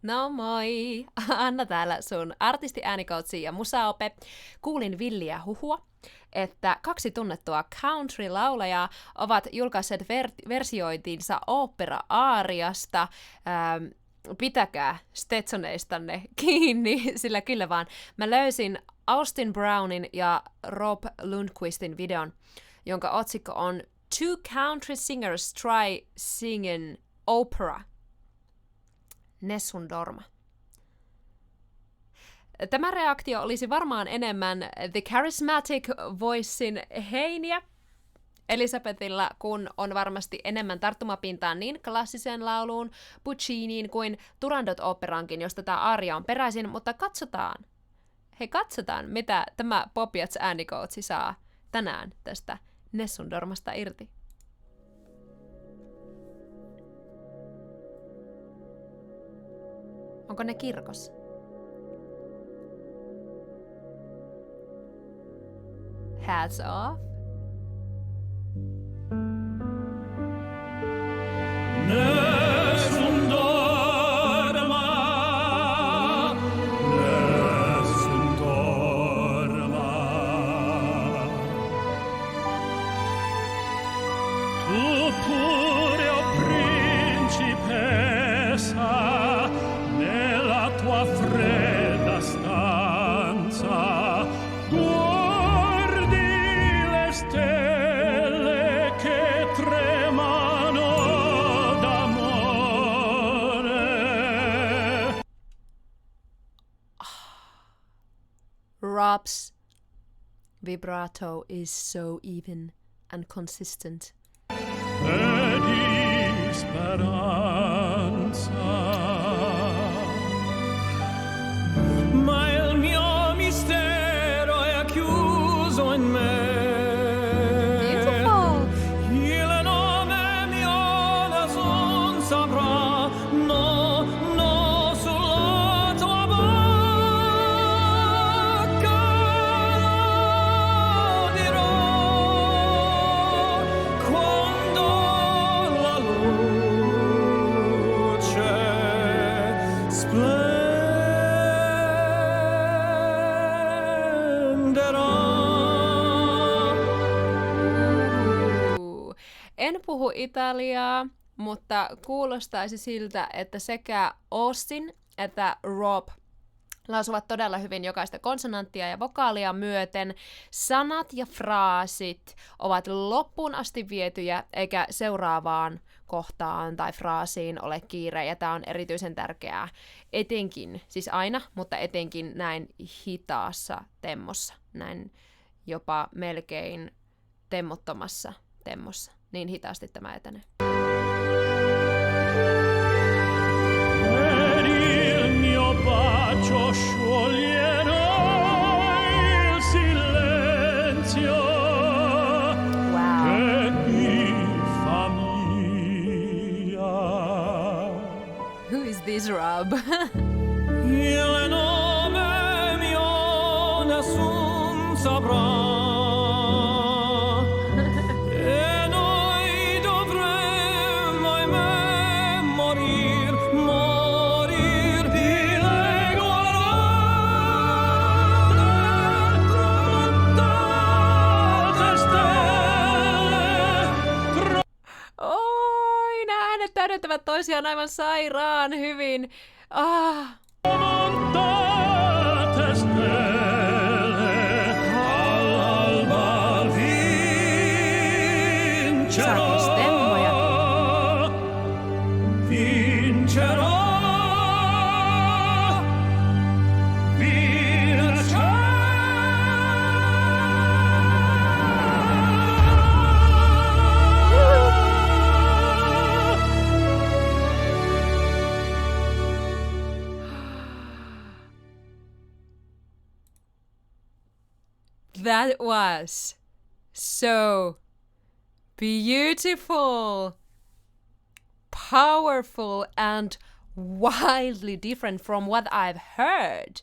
No moi! Anna täällä sun artisti-äänikoutsi ja musaope. Kuulin villiä huhua, että 2 tunnettua country-laulajaa ovat julkaisseet versiointinsa opera-aariasta. Pitäkää Stetsoneistanne kiinni, sillä kyllä vaan. Mä löysin Austin Brownin ja Rob Lundquistin videon, jonka otsikko on Two Country Singers Try Singing Opera. Nessun Dorma. Tämä reaktio olisi varmaan enemmän The Charismatic Voicein heiniä Elisabethilla, kun on varmasti enemmän tarttumapintaa niin klassiseen lauluun, Pucciniin kuin Turandot-operankin, josta tämä aria on peräisin, mutta katsotaan. Hei, katsotaan, mitä tämä Popiats äänikoutsi saa tänään tästä Nessun Dormasta irti. Onko ne kirkossa? Hats off. Nessun dorma, nessun dorma. Tu pure, o principessa, nella tua fredda stanza, guardi le stelle che tremano d'amore. Rob's vibrato is so even and consistent. E di speranza. Ma il mio mistero è chiuso in me. Beautiful. Il nome mio nessun saprà, no, no, sulla tua bocca lo dirò quando la luce splenderà. En puhu italiaa, mutta kuulostaisi siltä, että sekä Austin että Rob lausuvat todella hyvin jokaista konsonanttia ja vokaalia myöten. Sanat ja fraasit ovat loppuun asti vietyjä, eikä seuraavaan kohtaan tai fraasiin ole kiire, ja tämä on erityisen tärkeää etenkin, siis aina, mutta etenkin näin hitaassa temmossa, näin jopa melkein temmottomassa temmossa. Niin hitaasti tämä etenee. Per il mio bacio scioglierò il silenzio che mi fa mia. Who is this Rob? Il nome mio nessun saprà. E noi dovremmo, ahimè, morir di tramontate stelle. Oi, nämä äänet täydentävät toisiaan aivan sairaan hyvin. Tramontate stelle all'alba Saatiin stemmojakin. vincerò, That was so beautiful, powerful, and wildly different from what I've heard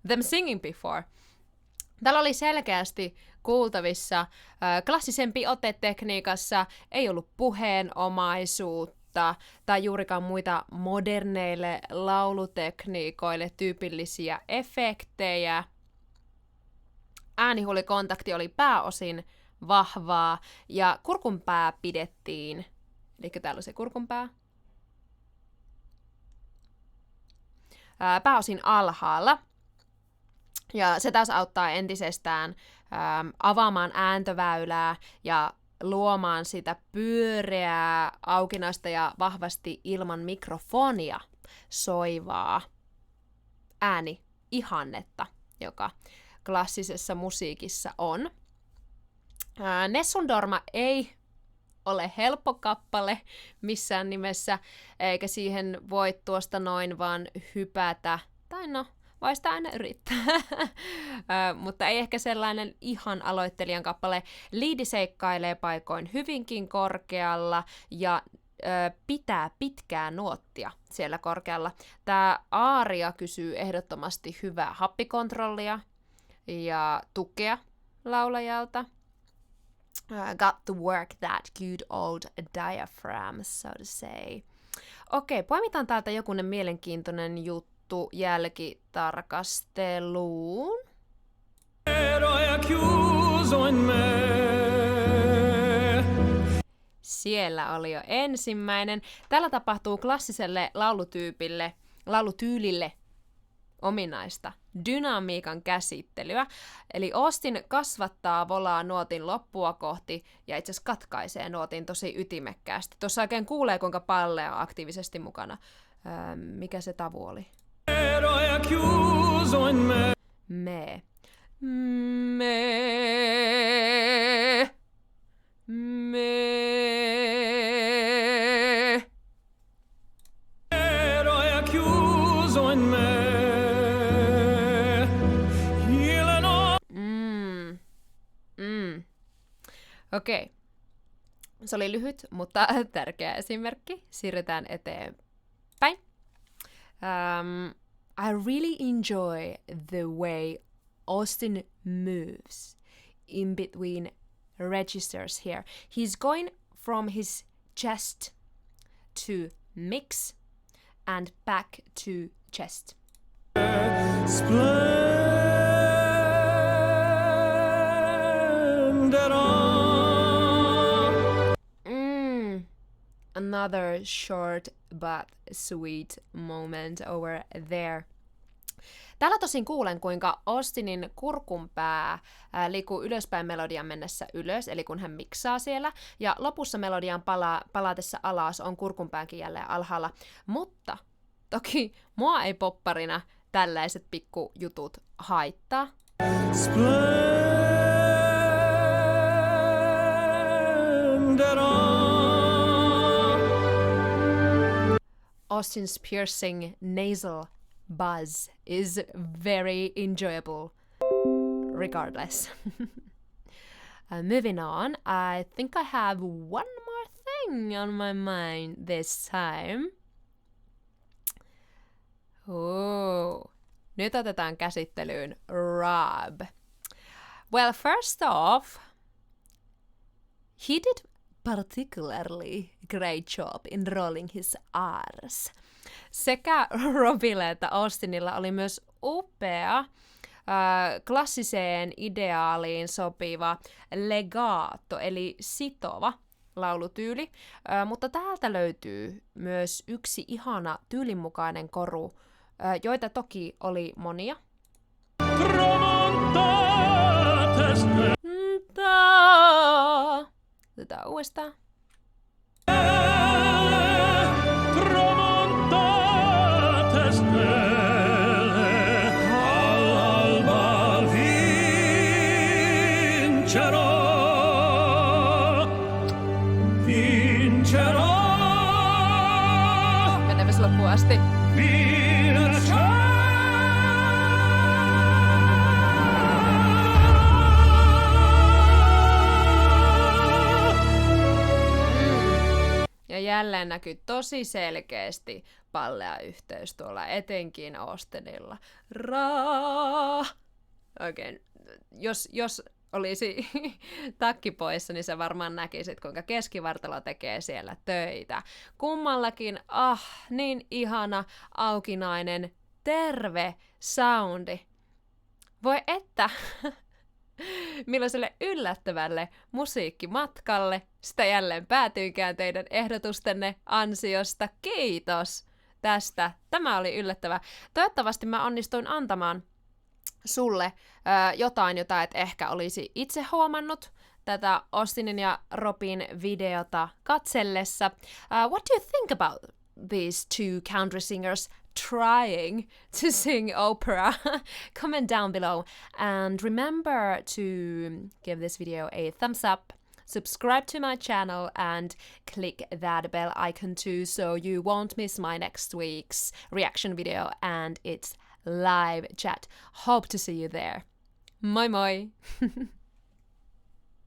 them singing before. Täällä oli selkeästi kuultavissa klassisempi otetekniikassa, ei ollut puheenomaisuutta, tai juurikaan muita moderneille laulutekniikoille tyypillisiä efektejä. Äänihuulikontakti oli pääosin vahvaa ja kurkunpää pidettiin, eli täällä on se kurkunpää, pääosin alhaalla. Ja se taas auttaa entisestään avaamaan ääntöväylää ja luomaan sitä pyöreää, aukinaista ja vahvasti ilman mikrofonia soivaa ääni-ihannetta, joka klassisessa musiikissa on. Nessun Dorma ei ole helppo kappale missään nimessä, eikä siihen voi tuosta noin vaan hypätä, tai no, vai sitä aina yrittää. Mutta ei ehkä sellainen ihan aloittelijan kappale. Liidi seikkailee paikoin hyvinkin korkealla ja pitää pitkää nuottia siellä korkealla. Tämä aaria kysyy ehdottomasti hyvää happikontrollia ja tukea laulajalta. Got to work that good old diaphragm, so to say. Okei, poimitaan täältä jokunen mielenkiintoinen juttu jälkitarkasteluun. Siellä oli jo ensimmäinen. Tällä tapahtuu klassiselle laulutyylille ominaista dynamiikan käsittelyä. Eli Austin kasvattaa volaa nuotin loppua kohti ja itse asiassa katkaisee nuotin tosi ytimekkäästi. Tuossa oikein kuulee, kuinka Palle on aktiivisesti mukana. Mikä se tavu oli? Me. Okei. Se oli lyhyt, mutta tärkeä esimerkki. Siirrytään eteenpäin. I really enjoy the way Austin moves in between registers here. He's going from his chest to mix and back to chest. Another short but sweet moment over there. Täällä tosin kuulen, kuinka Austinin kurkunpää liikkuu ylöspäin melodian mennessä ylös, eli kun hän miksaa siellä, ja lopussa melodian palatessa alas on kurkunpäänkin jälleen alhaalla. Mutta toki mua ei popparina tällaiset pikkujutut haittaa. Austin's piercing nasal buzz is very enjoyable, regardless. Moving on, I think I have one more thing on my mind this time. Nyt otetaan käsittelyyn Rob. Well, first off, he did particularly great job in rolling his R's. Sekä Robille että Austinilla oli myös upea, klassiseen ideaaliin sopiva legato, eli sitova laulutyyli, mutta täältä löytyy myös yksi ihana tyylin koru, joita toki oli monia. Otetaan uudestaan. Mennään loppuun asti. Ja jälleen näkyy tosi selkeästi pallea yhteys tuolla, etenkin Austinilla. Oikein, jos olisi takkipoissa, niin sä varmaan näkisit, kuinka keskivartalo tekee siellä töitä. Kummallakin, niin ihana, aukinainen, terve soundi. Voi että, millaiselle yllättävälle musiikkimatkalle sitä jälleen päätyykään teidän ehdotustenne ansiosta. Kiitos tästä. Tämä oli yllättävä. Toivottavasti mä onnistuin antamaan sulle jotain, jota et ehkä olisi itse huomannut tätä Austinin ja Robin videota katsellessa. What do you think about these two country singers trying to sing opera? Comment down below and remember to give this video a thumbs up, subscribe to my channel and click that bell icon too so you won't miss my next week's reaction video and its live chat. Hope to see you there. Moi moi!